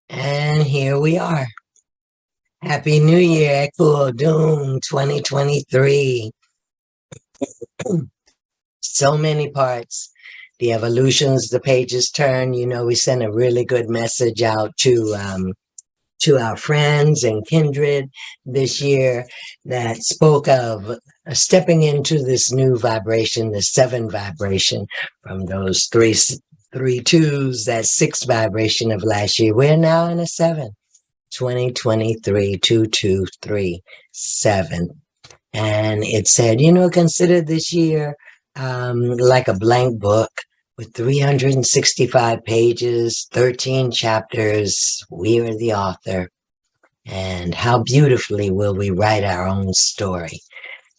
And here we are. Happy New Year, Cauled 2023. So many parts. The evolutions, the pages turn. You know, we sent a really good message out to our friends and kindred this year that spoke of stepping into this new vibration, the 7 vibration from those three twos, that 6 vibration of last year. We're now in a 7. 2023 2237, and it said, you know, consider this year like a blank book with 365 pages, 13 chapters. We are the author, and how beautifully will we write our own story.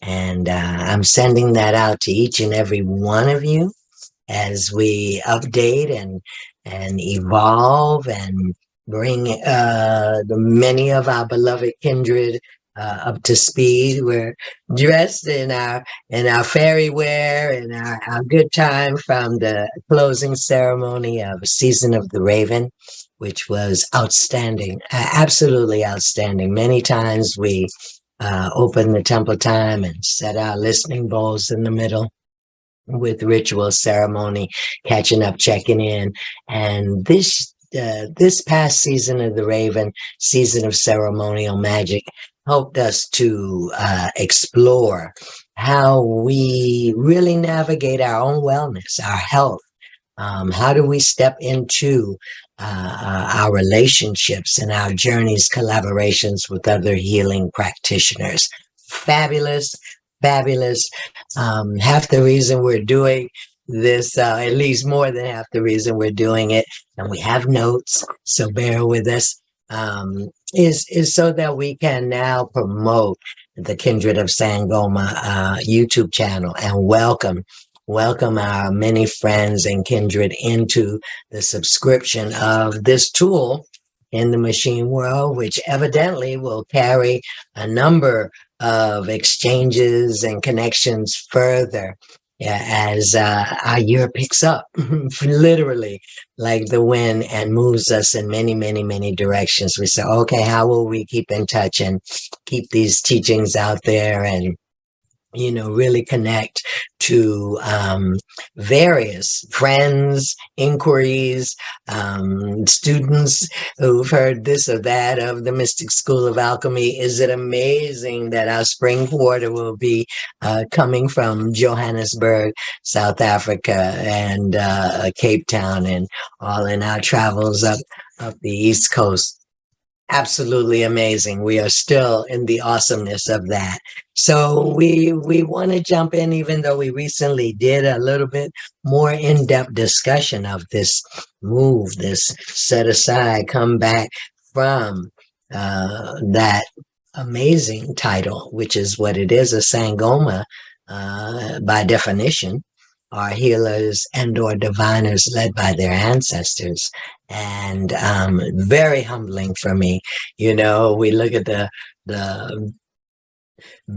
And I'm sending that out to each and every one of you as we update and evolve and bring the many of our beloved kindred up to speed. We're dressed in our fairy wear and our good time from the closing ceremony of Season of the Raven, which was outstanding, absolutely outstanding. Many times we open the temple time and set our listening bowls in the middle with ritual ceremony, catching up, checking in. And this past Season of the Raven, season of ceremonial magic, helped us to explore how we really navigate our own wellness, our health. How do we step into our relationships and our journeys, collaborations with other healing practitioners? Fabulous, fabulous. Half the reason we're doing this, at least more than half the reason we're doing it, and we have notes, so bear with us, is so that we can now promote the Kindred of Sangoma YouTube channel and welcome our many friends and kindred into the subscription of this tool in the machine world, which evidently will carry a number of exchanges and connections further as our year picks up, literally like the wind, and moves us in many, many, many directions. We say, okay, how will we keep in touch and keep these teachings out there and, you know, really connect to various friends, inquiries, students who've heard this or that of the Mystic School of Alchemy. Is it amazing that our spring quarter will be coming from Johannesburg, South Africa, and Cape Town, and all in our travels up the East Coast? Absolutely amazing. We are still in the awesomeness of that. So we want to jump in, even though we recently did a little bit more in-depth discussion of this move, this set aside, come back from that amazing title, which is what it is, a Sangoma by definition, are healers and or diviners led by their ancestors. And very humbling for me. You know, we look at the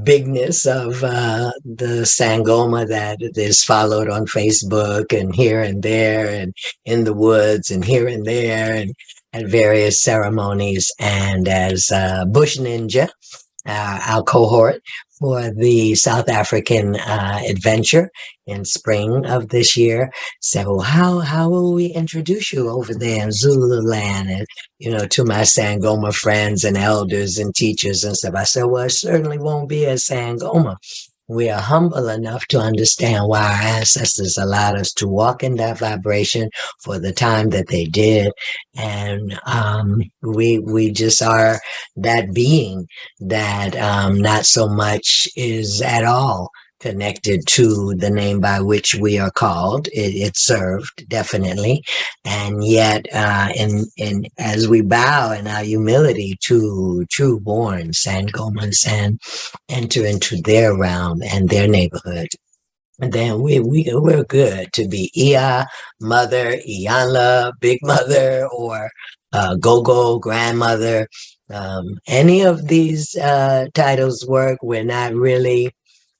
bigness of the Sangoma that is followed on Facebook and here and there and in the woods and here and there and at various ceremonies. And as Bush Ninja, our cohort for the South African adventure in spring of this year, said, well, how will we introduce you over there in Zululand? And, you know, to my Sangoma friends and elders and teachers and stuff, I said, well, it certainly won't be a Sangoma. We are humble enough to understand why our ancestors allowed us to walk in that vibration for the time that they did. And we just are that being that not so much is at all connected to the name by which we are called. It served, definitely. And yet, in as we bow in our humility to true born Sangomas and enter into their realm and their neighborhood, and then we're good to be Iya, Mother, Iyanla, Big Mother, or Gogo, grandmother. Any of these titles work. We're not really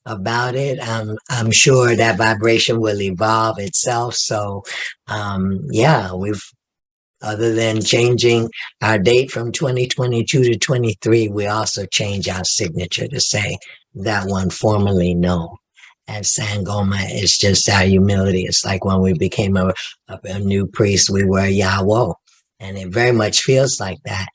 about it. I'm sure that vibration will evolve itself. So, yeah, we've other than changing our date from 2022 to 23, we also change our signature to say that one formerly known as Sangoma is just our humility. It's like when we became a new priest, we were Yahweh. And it very much feels like that,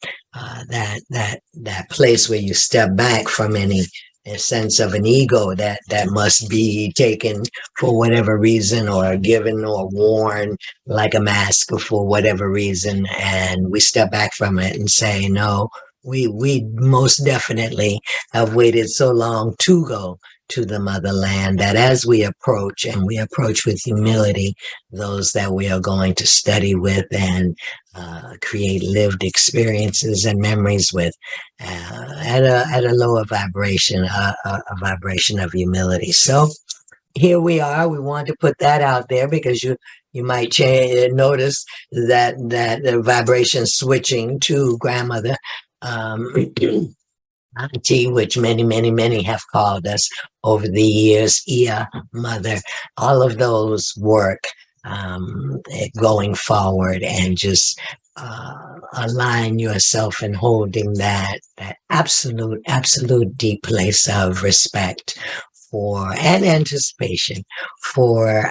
that place where you step back from any a sense of an ego that must be taken for whatever reason or given or worn like a mask for whatever reason, and we step back from it and say, no, we most definitely have waited so long to go to the motherland that as we approach, and we approach with humility, those that we are going to study with and create lived experiences and memories with, at a lower vibration, a vibration of humility. So here we are. We want to put that out there because you might notice that the vibration switching to grandmother, auntie, which many have called us over the years, Ia, mother. All of those work going forward, and just align yourself in holding that absolute deep place of respect for and anticipation for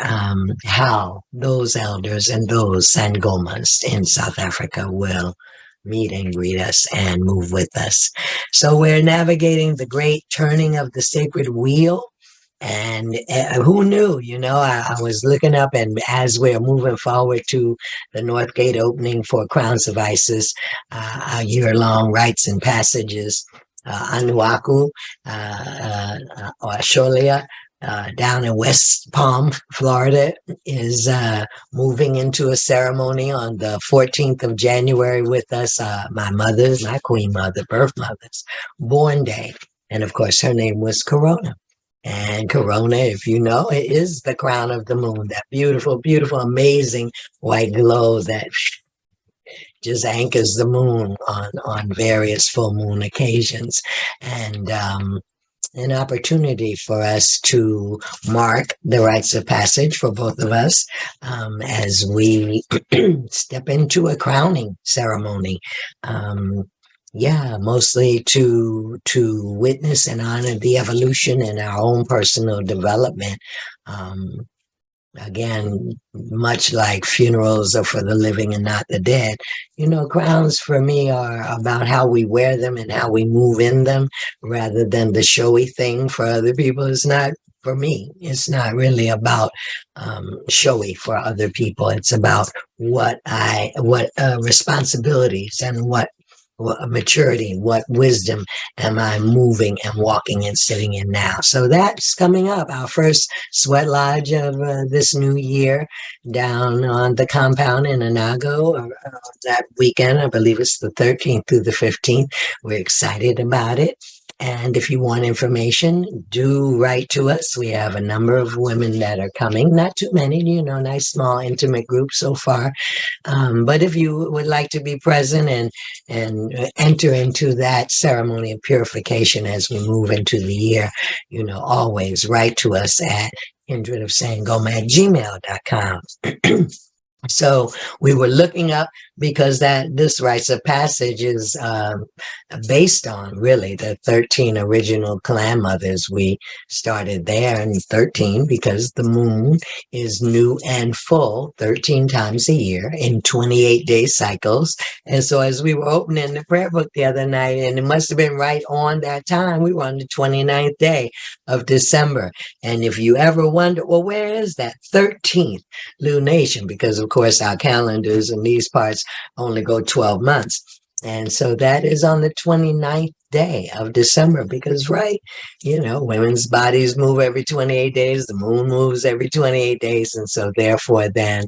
how those elders and those Sangomas in South Africa will meet and greet us and move with us. So we're navigating the great turning of the sacred wheel. And who knew, I was looking up, and as we're moving forward to the North Gate opening for Crowns of Isis, our year-long rites and passages, Anuaku, or Sholia, down in West Palm, Florida, is moving into a ceremony on the 14th of January with us. My mother's, my queen mother, birth mother's born day. And of course, her name was Corona. And Corona, if you know, it is the crown of the moon, that beautiful, beautiful, amazing white glow that just anchors the moon on various full moon occasions. And an opportunity for us to mark the rites of passage for both of us as we step into a crowning ceremony. Mostly to witness and honor the evolution in our own personal development. Again, much like funerals are for the living and not the dead, crowns for me are about how we wear them and how we move in them, rather than the showy thing for other people. It's not, for me, it's not really about showy for other people. It's about what responsibilities and what maturity, what wisdom am I moving and walking and sitting in now. So that's coming up, our first sweat lodge of this new year down on the compound in Anago that weekend. I believe it's the 13th through the 15th. We're excited about it. And if you want information, do write to us. We have a number of women that are coming, not too many, nice, small, intimate group so far. But if you would like to be present and enter into that ceremony of purification as we move into the year, always write to us at kindredofsangoma@gmail.com. So we were looking up, because this rites of passage is based on really the 13 original clan mothers. We started there in 13 because the moon is new and full 13 times a year in 28-day cycles. And so as we were opening the prayer book the other night, and it must have been right on that time, we were on the 29th day of December. And if you ever wonder, well, where is that 13th lunation? Because of course our calendars in these parts only go 12 months. And so that is on the 29th day of December, because, women's bodies move every 28 days. The moon moves every 28 days. And so therefore then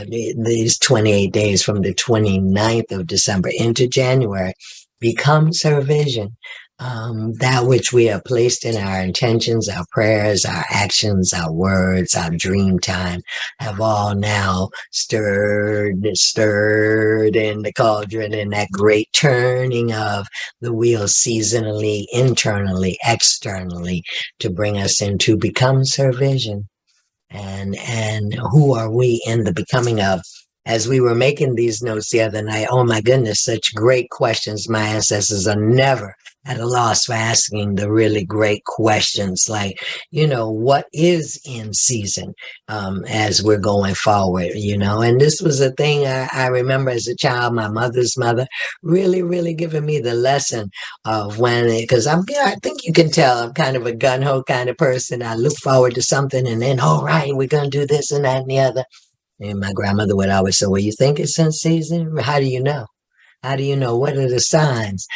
these 28 days from the 29th of December into January becomes her vision that which we have placed in our intentions, our prayers, our actions, our words, our dream time have all now stirred in the cauldron, in that great turning of the wheel seasonally, internally, externally, to bring us into becomes her vision. And who are we in the becoming of? As we were making these notes the other night, oh my goodness, such great questions. My ancestors are never at a loss for asking the really great questions, like, what is in season, as we're going forward, and this was a thing I remember as a child, my mother's mother really, really giving me the lesson of because I think you can tell I'm kind of a gun-ho kind of person. I look forward to something and then, all right, we're going to do this and that and the other. And my grandmother would always say, well, you think it's in season? How do you know? How do you know? What are the signs?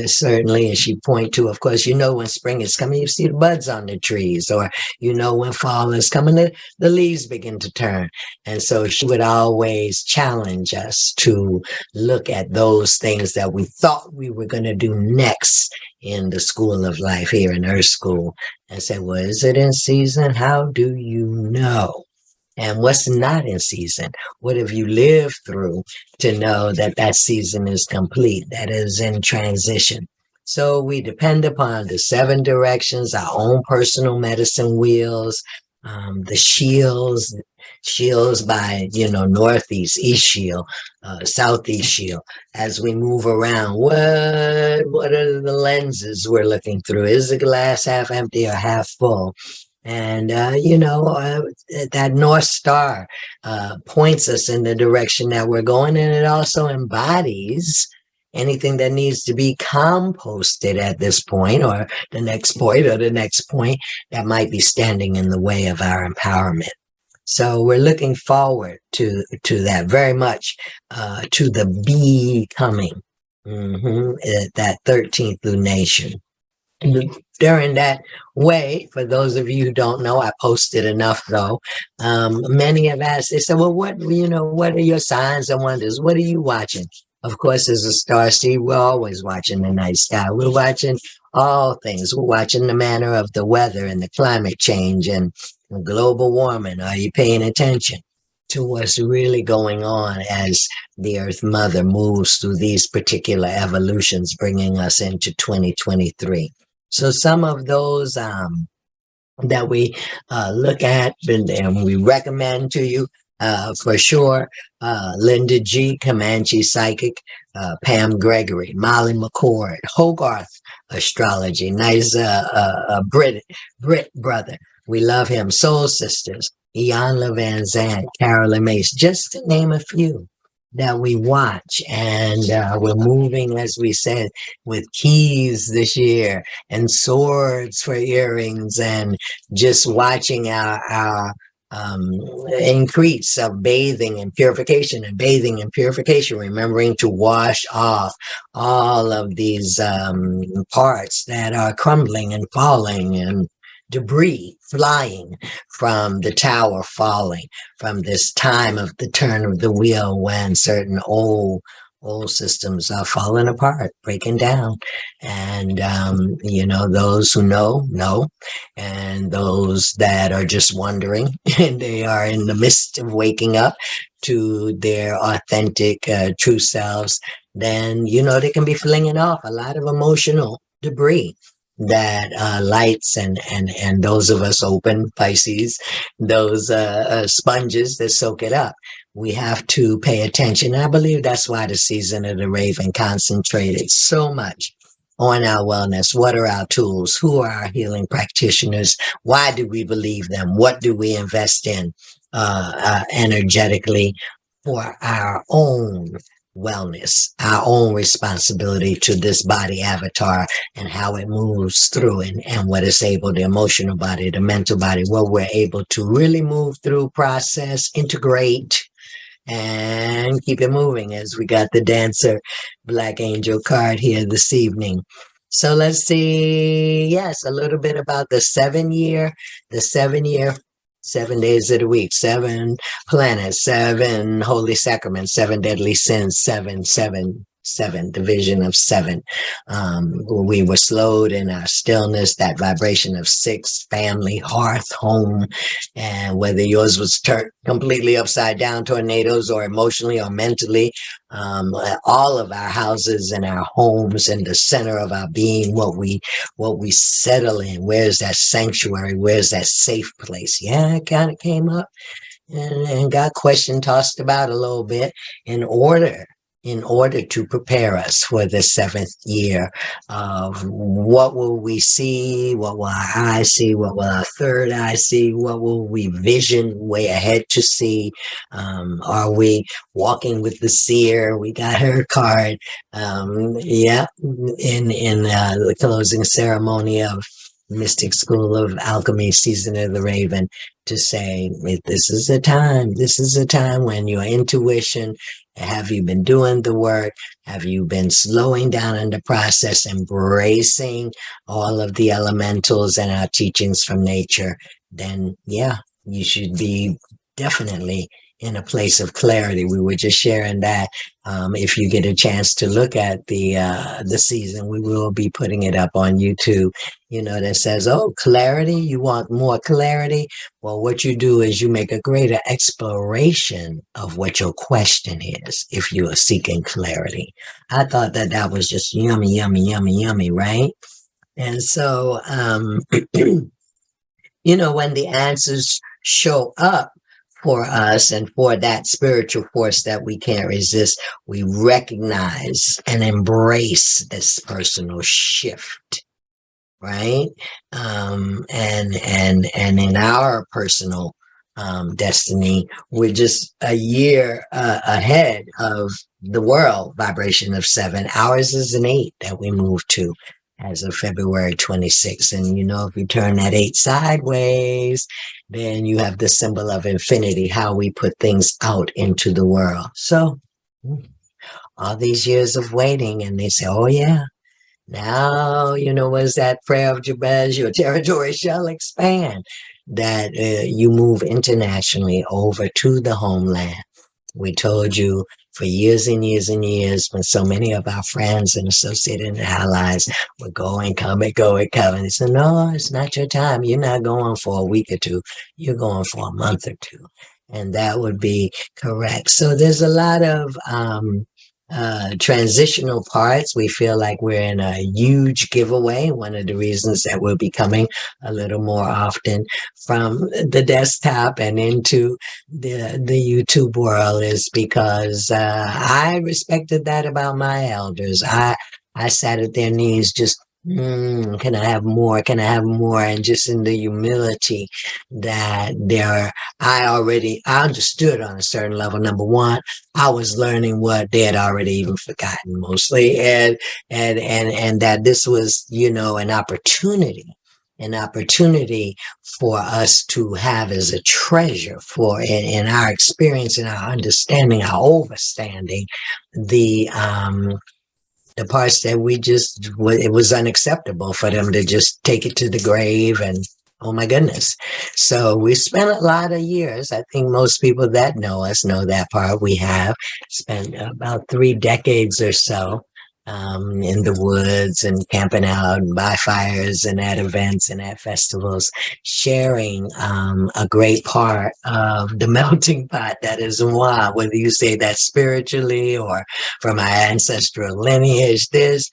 Certainly, and she point to, of course, when spring is coming, you see the buds on the trees, or when fall is coming, the leaves begin to turn. And so she would always challenge us to look at those things that we thought we were going to do next in the school of life here in Earth School, and say, well, is it in season? How do you know? And what's not in season? What have you lived through to know that that season is complete, that is in transition? So we depend upon the 7 directions, our own personal medicine wheels, the shields by, northeast, east shield, southeast shield. As we move around, what are the lenses we're looking through? Is the glass half empty or half full? And, that North Star points us in the direction that we're going, and it also embodies anything that needs to be composted at this point, or the next point, or the next point that might be standing in the way of our empowerment. So we're looking forward to that very much, to the becoming, that 13th lunation. During that way, for those of you who don't know, I posted enough though. Many have asked, they said, well, what are your signs and wonders? What are you watching? Of course, as a starseed, we're always watching the night sky. We're watching all things. We're watching the manner of the weather and the climate change and global warming. Are you paying attention to what's really going on as the Earth Mother moves through these particular evolutions, bringing us into 2023? So some of those that we look at and we recommend to you, for sure, Linda G, Comanche Psychic, Pam Gregory, Molly McCord, Hogarth Astrology, nice Brit brother. We love him. Soul Sisters, Iyanla Van Zandt, Carolyn Mace, just to name a few that we watch. And we're moving, as we said, with keys this year and swords for earrings, and just watching our increase of bathing and purification, remembering to wash off all of these parts that are crumbling and falling, and debris flying from the tower, falling from this time of the turn of the wheel, when certain old systems are falling apart, breaking down. And those who know, and those that are just wondering and they are in the midst of waking up to their authentic true selves, then they can be flinging off a lot of emotional debris that lights and those of us open Pisces, those sponges that soak it up. We have to pay attention. I believe that's why the season of the Raven concentrated so much on our wellness. What are our tools? Who are our healing practitioners? Why do we believe them? What do we invest in energetically for our own wellness, our own responsibility to this body avatar, and how it moves through, and what it's able, the emotional body, the mental body, what we're able to really move through, process, integrate, and keep it moving, as we got the Dancer Black Angel card here this evening. So let's see, yes, a little bit about the 7 year, 7 days of the week, 7 planets, 7 holy sacraments, 7 deadly sins, 7, 7, seven, the vision of seven. We were slowed in our stillness, that vibration of six, family, hearth, home, and whether yours was turned completely upside down, tornadoes, or emotionally or mentally, all of our houses and our homes and the center of our being, what we settle in. Where's that sanctuary? Where's that safe place? Yeah, it kind of came up and got question tossed about a little bit in order to prepare us for the seventh year of what will we see, what will our eyes see, what will our third eye see, what will we vision way ahead to see. Are we walking with the seer? We got her card. Yeah, in the closing ceremony of Mystic School of Alchemy, Season of the Raven, to say, this is a time when your intuition, have you been doing the work? Have you been slowing down in the process, embracing all of the elementals and our teachings from nature? Then, yeah, you should be definitely in a place of clarity. We were just sharing that. If you get a chance to look at the season, we will be putting it up on YouTube. That says, "Oh, clarity. You want more clarity? Well, what you do is you make a greater exploration of what your question is if you are seeking clarity." I thought that was just yummy, yummy, yummy, yummy, right? And so, when the answers show up for us and for that spiritual force that we can't resist, we recognize and embrace this personal shift, right? And in our personal destiny, we're just a year ahead of the world vibration of seven. Ours is an 8 that we move to as of February 26th. And if you turn that 8 sideways, then you have the symbol of infinity, how we put things out into the world. So all these years of waiting, and they say, oh yeah, now, was that prayer of Jabez, your territory shall expand, that you move internationally over to the homeland. We told you for years and years and years, when so many of our friends and associated allies were going, coming, going, coming. They said, no, it's not your time. You're not going for a week or two. You're going for a month or two. And that would be correct. So there's a lot of transitional parts. We feel like we're in a huge giveaway. One of the reasons that we'll be coming a little more often from the desktop and into the YouTube world is because I respected that about my elders. I sat at their knees just can I have more? Can I have more? And just in the humility that I understood on a certain level. Number one, I was learning what they had already even forgotten mostly, and that this was, an opportunity for us to have as a treasure for in our experience and our understanding, our overstanding, the parts that it was unacceptable for them to just take it to the grave and, oh my goodness. So we spent a lot of years. I think most people that know us know that part. We have spent about 3 decades or so in the woods and camping out and by fires and at events and at festivals, sharing a great part of the melting pot that is Moi, whether you say that spiritually or from our ancestral lineage. There's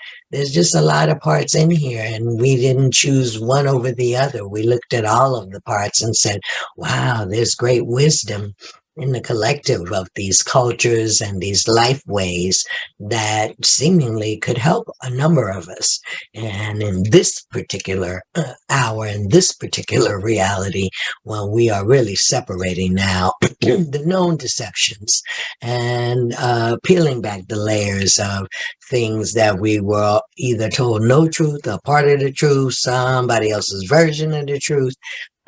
just a lot of parts in here, and we didn't choose one over the other. We looked at all of the parts and said, wow, there's great wisdom in the collective of these cultures and these life ways that seemingly could help a number of us. And in this particular hour, in this particular reality, when we are really separating now the known deceptions and peeling back the layers of things that we were either told no truth, a part of the truth, somebody else's version of the truth.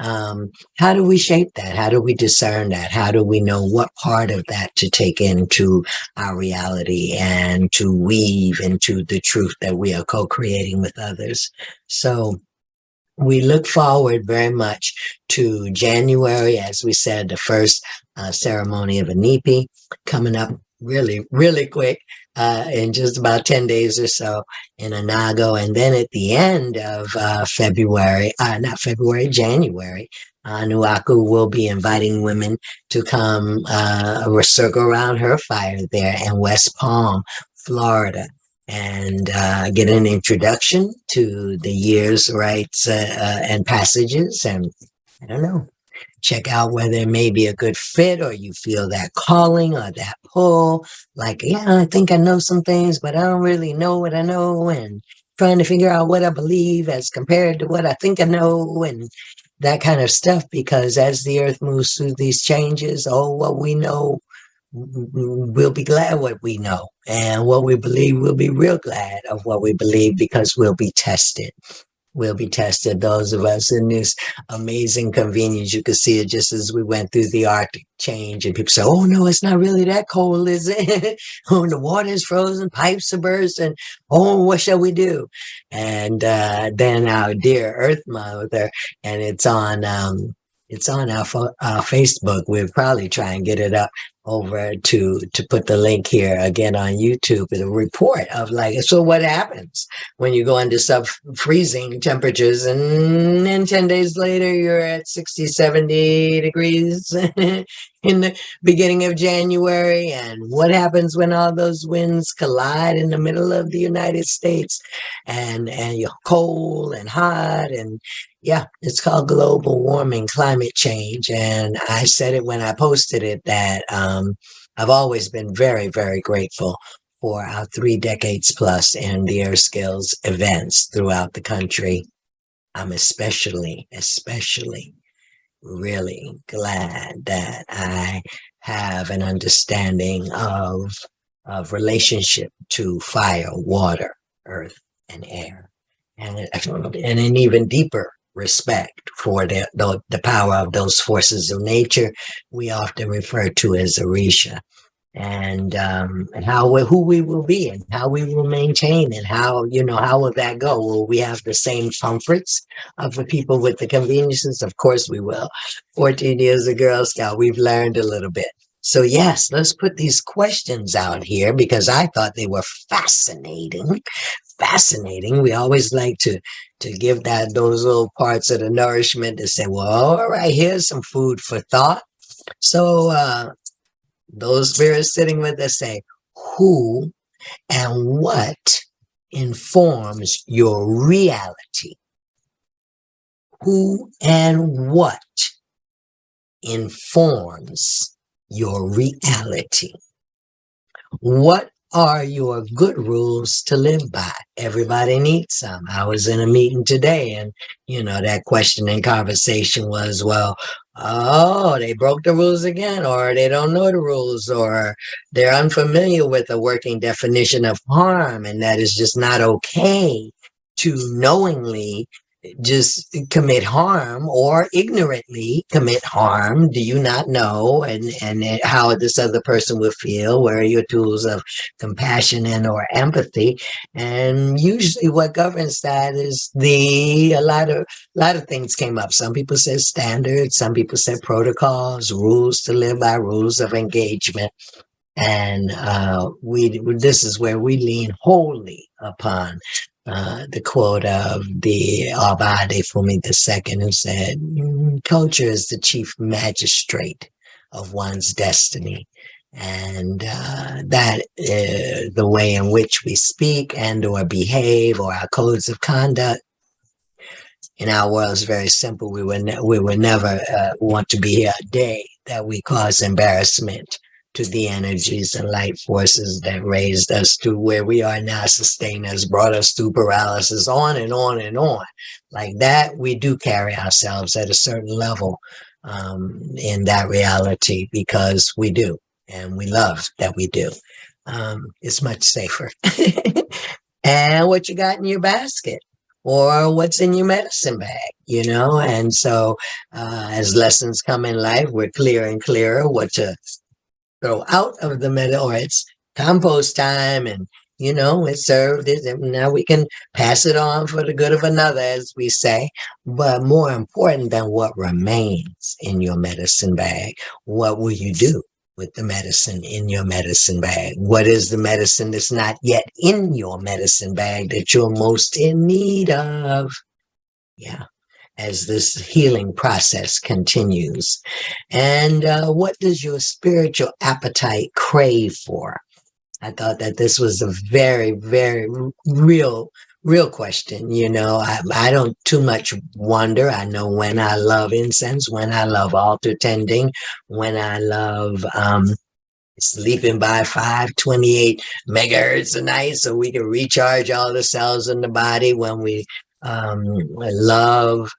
How do we shape that? How do we discern that? How do we know what part of that to take into our reality and to weave into the truth that we are co-creating with others? So we look forward very much to January, as we said, the first ceremony of Anipi coming up really, really quick, in just about 10 days or so in Anago. And then at the end of February, not February, January, Nuaku will be inviting women to come circle around her fire there in West Palm, Florida, and get an introduction to the year's rites and passages. And I don't know, check out whether it may be a good fit or you feel that calling or that pull. Like, yeah, I think I know some things, but I don't really know what I know, and trying to figure out what I believe as compared to what I think I know, and that kind of stuff. Because as the earth moves through these changes, oh, what we know, we'll be glad what we know. And what we believe, we'll be real glad of what we believe because we'll be tested. We'll be tested, those of us in this amazing convenience. You could see it just as we went through the Arctic change, and people say, oh, no, it's not really that cold, is it? Oh, the water is frozen, pipes are bursting. Oh, what shall we do? And then our dear Earth Mother, and it's on our Facebook. We'll probably try and get it up over to put the link here again on YouTube, with a report of like, so what happens when you go into sub freezing temperatures, and then 10 days later you're at 60, 70 degrees in the beginning of January. And what happens when all those winds collide in the middle of the United States, and you're cold and hot. And yeah, it's called global warming, climate change. And I said it when I posted it that I've always been very, very grateful for our 3 decades plus in the Air Skills events throughout the country. I'm especially really glad that I have an understanding of relationship to fire, water, earth, and air, and an even deeper respect for the power of those forces of nature we often refer to as Orisha. And who we will be and how we will maintain, and how will that go? Will we have the same comforts of the people with the conveniences? Of course we will. 14 years a Girl Scout, we've learned a little bit. So yes, let's put these questions out here because I thought they were fascinating. We always like to give those little parts of the nourishment to say, well, all right, here's some food for thought. So those spirits sitting with us say, who and what informs your reality? Who and what informs your reality? What are your good rules to live by? Everybody needs some. I was in a meeting today, and that question and conversation was, well, oh, they broke the rules again, or they don't know the rules, or they're unfamiliar with the working definition of harm, and that is just not okay to knowingly just commit harm or ignorantly commit harm. Do you not know and how this other person would feel? Where are your tools of compassion and or empathy? And usually what governs that is a lot of things came up. Some people said standards, some people said protocols, rules to live by, rules of engagement. And this is where we lean wholly upon the quote of the Abade Fumi II, who said, culture is the chief magistrate of one's destiny. And that the way in which we speak and or behave, or our codes of conduct in our world, is very simple. We would never want to be here a day that we cause embarrassment to the energies and light forces that raised us to where we are now, sustained us, brought us through paralysis, on and on and on. Like that, we do carry ourselves at a certain level in that reality, because we do, and we love that we do. It's much safer. And what you got in your basket, or what's in your medicine bag, and so as lessons come in life, we're clearer and clearer what to throw out of the metal, or it's compost time, and it served it, and now we can pass it on for the good of another, as we say. But more important than what remains in your medicine bag, what will you do with the medicine in your medicine bag. What is the medicine that's not yet in your medicine bag that you're most in need of? Yeah, as this healing process continues. And what does your spiritual appetite crave for? I thought that this was a very, very real question. I don't too much wonder. I know when I love incense, when I love altar tending, when I love sleeping by 528 megahertz a night so we can recharge all the cells in the body, when we love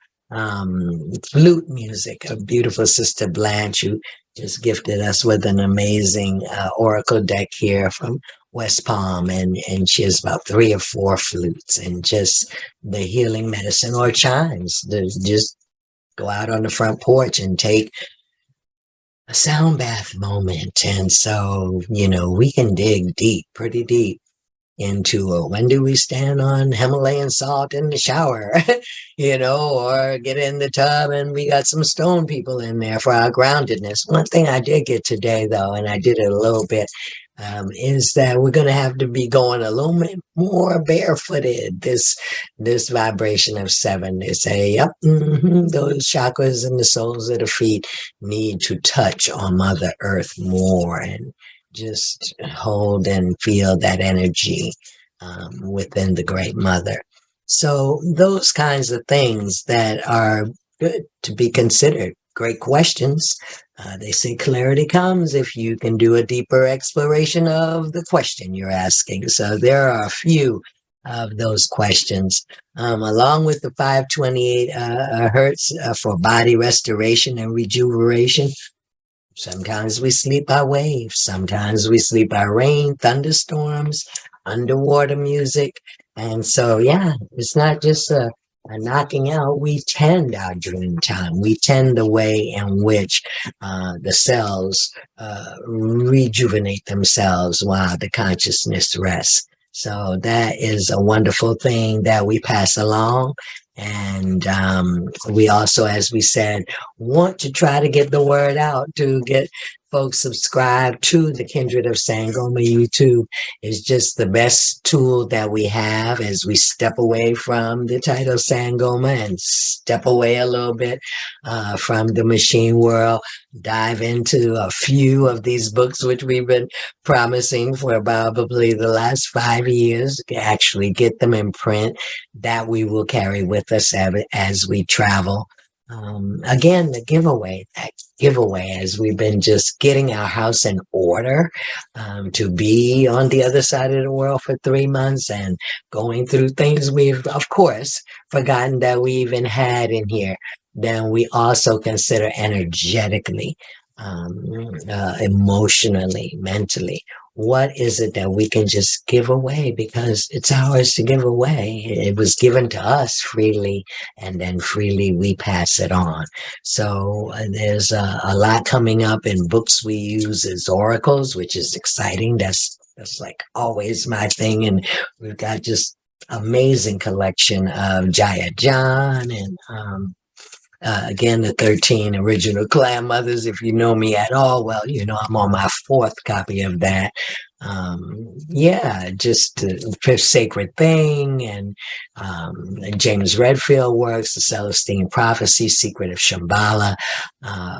flute music. A beautiful sister Blanche, who just gifted us with an amazing oracle deck here from West Palm, and she has about 3 or 4 flutes, and just the healing medicine, or chimes. Just go out on the front porch and take a sound bath moment. And so, we can dig deep, pretty deep, into when do we stand on Himalayan salt in the shower, or get in the tub and we got some stone people in there for our groundedness. One thing I did get today, though, and I did it a little bit, is that we're going to have to be going a little bit more barefooted. This vibration of 7, they say, yep, those chakras and the soles of the feet need to touch on Mother Earth more, and just hold and feel that energy within the Great Mother. So those kinds of things that are good to be considered. Great questions. They say clarity comes if you can do a deeper exploration of the question you're asking. So there are a few of those questions, along with the 528 hertz for body restoration and rejuvenation. Sometimes we sleep by waves. Sometimes we sleep by rain, thunderstorms, underwater music. And so, yeah, it's not just a knocking out. We tend our dream time. We tend the way in which the cells rejuvenate themselves while the consciousness rests. So that is a wonderful thing that we pass along. And we also, as we said, want to try to get the word out to get folks subscribed to the Kindred of Sangoma. YouTube is just the best tool that we have as we step away from the title Sangoma and step away a little bit from the machine world, dive into a few of these books, which we've been promising for probably the last 5 years, actually get them in print, that we will carry with us as we travel. Again, that giveaway, as we've been just getting our house in order to be on the other side of the world for 3 months and going through things we've, of course, forgotten that we even had in here. Then we also consider energetically, emotionally, mentally. What is it that we can just give away because it's ours to give away? It was given to us freely, and then freely we pass it on. So there's a lot coming up in books we use as oracles, which is exciting. That's like always my thing. And we've got just amazing collection of Jaya John and again, the 13 original clan mothers. If you know me at all, well, I'm on my 4th copy of that. Just the Sacred Thing, and James Redfield works, the Celestine Prophecy, Secret of Shambhala,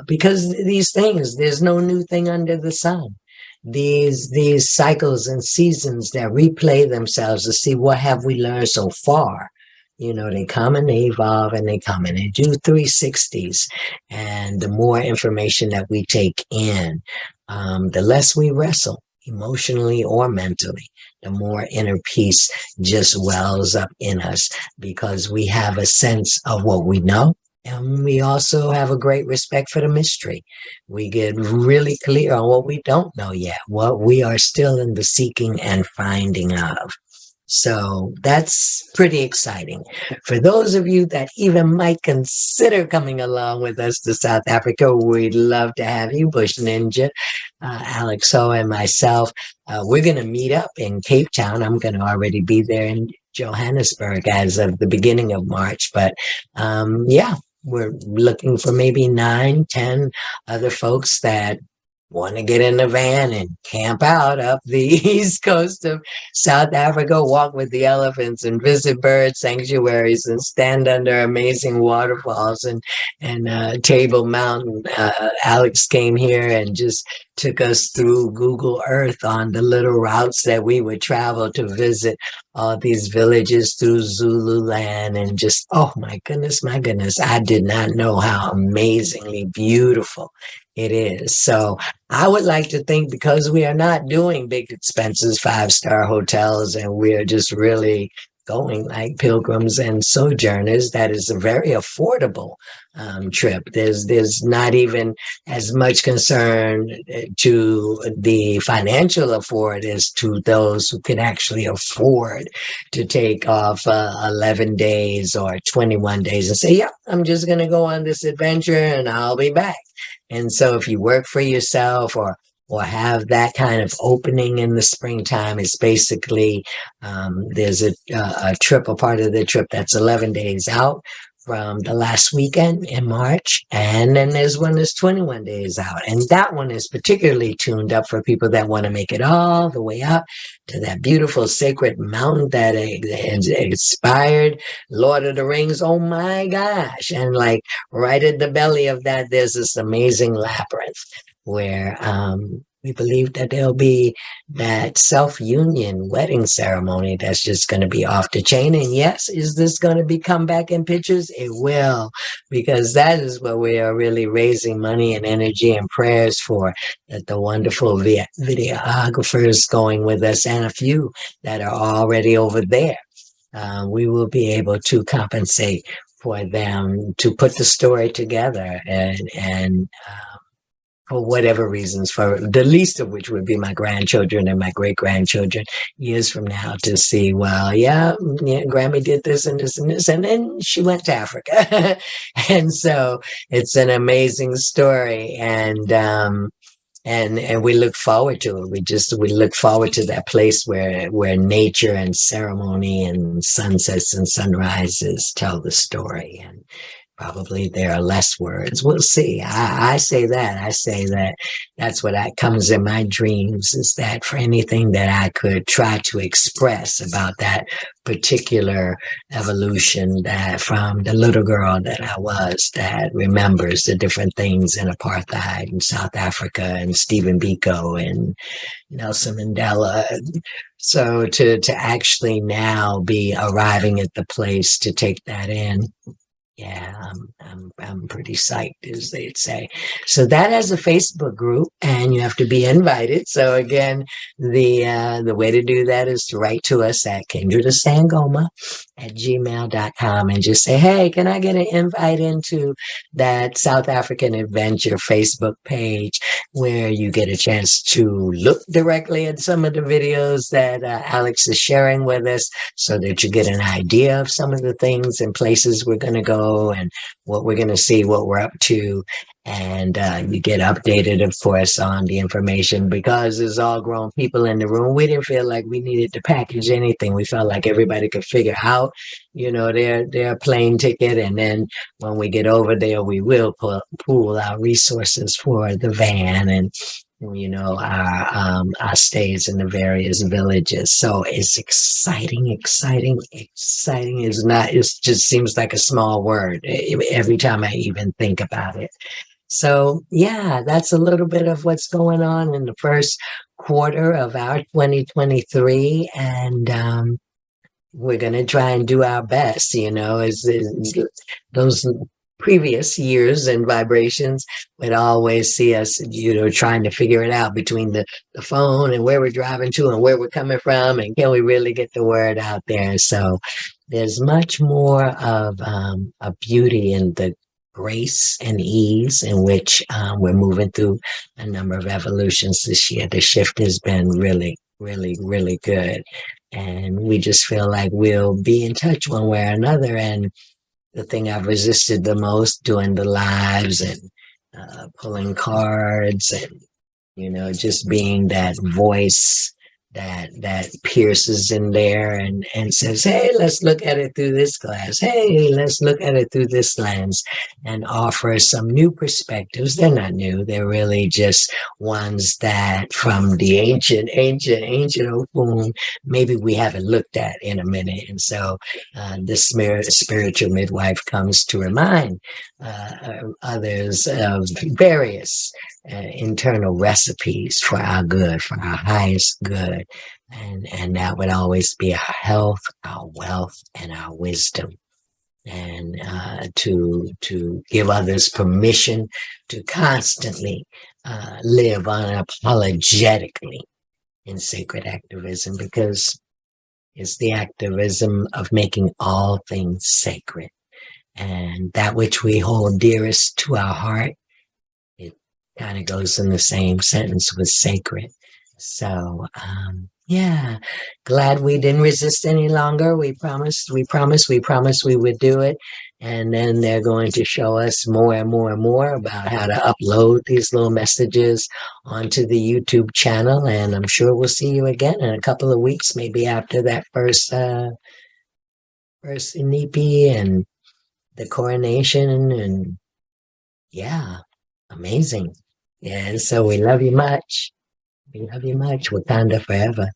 because these things, there's no new thing under the sun. These cycles and seasons that replay themselves to see what have we learned so far. They come and they evolve, and they come and they do 360s. And the more information that we take in, the less we wrestle emotionally or mentally, the more inner peace just wells up in us, because we have a sense of what we know. And we also have a great respect for the mystery. We get really clear on what we don't know yet, what we are still in the seeking and finding of. So that's pretty exciting. For those of you that even might consider coming along with us to South Africa, we'd love to have you. Bush Ninja, Alex Ho, and myself, we're going to meet up in Cape Town. I'm going to already be there in Johannesburg as of the beginning of March. But we're looking for maybe 9, 10 other folks that want to get in the van and camp out up the east coast of South Africa, walk with the elephants and visit bird sanctuaries and stand under amazing waterfalls and Table Mountain. Alex came here and just took us through Google Earth on the little routes that we would travel to visit all these villages through Zululand, and just, oh my goodness, I did not know how amazingly beautiful it is. So I would like to think, because we are not doing big expenses, 5-star hotels, and we are just really going like pilgrims and sojourners, that is a very affordable trip. There's not even as much concern to the financial afford as to those who can actually afford to take off 11 days or 21 days and say, yeah, I'm just going to go on this adventure and I'll be back. And so if you work for yourself or have that kind of opening in the springtime, it's basically there's a trip, a part of the trip that's 11 days out from the last weekend in March. And then there's one that's 21 days out. And that one is particularly tuned up for people that want to make it all the way up to that beautiful sacred mountain that inspired Lord of the Rings. Oh my gosh. And like right at the belly of that, there's this amazing labyrinth where we believe that there'll be that self-union wedding ceremony that's just going to be off the chain. And yes, is this going to be come back in pictures? It will, because that is what we are really raising money and energy and prayers for, that the wonderful videographers going with us and a few that are already over there, we will be able to compensate for them to put the story together and for whatever reasons, for the least of which would be my grandchildren and my great-grandchildren years from now to see, well, yeah, Grammy did this and this and this, and then she went to Africa. And so it's an amazing story. And we look forward to it. We look forward to that place where nature and ceremony and sunsets and sunrises tell the story. And probably there are less words. We'll see. I say that that's what comes in my dreams, is that for anything that I could try to express about that particular evolution, that from the little girl that I was, that remembers the different things in apartheid in South Africa and Stephen Biko and Nelson Mandela. So to actually now be arriving at the place to take that in, yeah, I'm pretty psyched, as they'd say. So that has a Facebook group, and you have to be invited. So again, the way to do that is to write to us at kindredsangoma@gmail.com and just say, hey, can I get an invite into that South African Adventure Facebook page, where you get a chance to look directly at some of the videos that Alex is sharing with us, so that you get an idea of some of the things and places we're going to go and what we're going to see, what we're up to. And you get updated, of course, on the information. Because there's all grown people in the room, we didn't feel like we needed to package anything. We felt like everybody could figure out, their plane ticket. And then when we get over there, we will pool our resources for the van and our stays in the various villages. So it's exciting. It just seems like a small word every time I even think about it. So yeah, that's a little bit of what's going on in the first quarter of our 2023. And we're going to try and do our best, as those previous years and vibrations would always see us, trying to figure it out between the phone and where we're driving to and where we're coming from, and can we really get the word out there. So there's much more of a beauty in the grace and ease in which we're moving through a number of evolutions this year. The shift has been really, really, really good. And we just feel like we'll be in touch one way or another. And the thing I've resisted the most, doing the lives and pulling cards and, just being that voice that pierces in there and says, hey, let's look at it through this glass. Hey, let's look at it through this lens, and offer some new perspectives. They're not new. They're really just ones that from the ancient Ofun, maybe we haven't looked at in a minute. And so this spiritual midwife comes to remind others of various internal recipes for our good, for our highest good. And that would always be our health, our wealth, and our wisdom. And to give others permission to constantly live unapologetically in sacred activism, because it's the activism of making all things sacred. And that which we hold dearest to our heart, it kind of goes in the same sentence with sacred. So, yeah, glad we didn't resist any longer. We promised we would do it. And then they're going to show us more and more and more about how to upload these little messages onto the YouTube channel. And I'm sure we'll see you again in a couple of weeks, maybe after that first Inipi and the coronation. And yeah, amazing. Yeah, so we love you much. We love you much. Wakanda forever.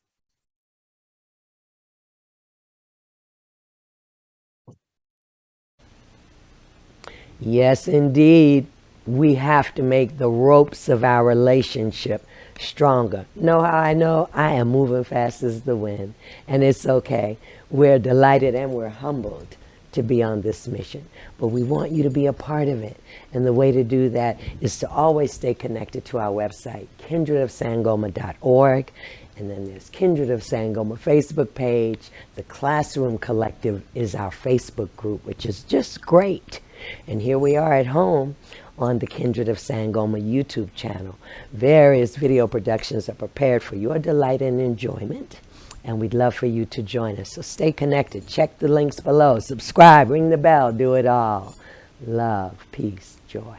Yes, indeed. We have to make the ropes of our relationship stronger. Know how I know? I am moving fast as the wind, and it's okay. We're delighted and we're humbled to be on this mission, but we want you to be a part of it. And the way to do that is to always stay connected to our website, kindredofsangoma.org. And then there's Kindred of Sangoma Facebook page. The Classroom Collective is our Facebook group, which is just great. And here we are at home on the Kindred of Sangoma YouTube channel. Various video productions are prepared for your delight and enjoyment, and we'd love for you to join us. So stay connected. Check the links below. Subscribe, ring the bell, do it all. Love, peace, joy.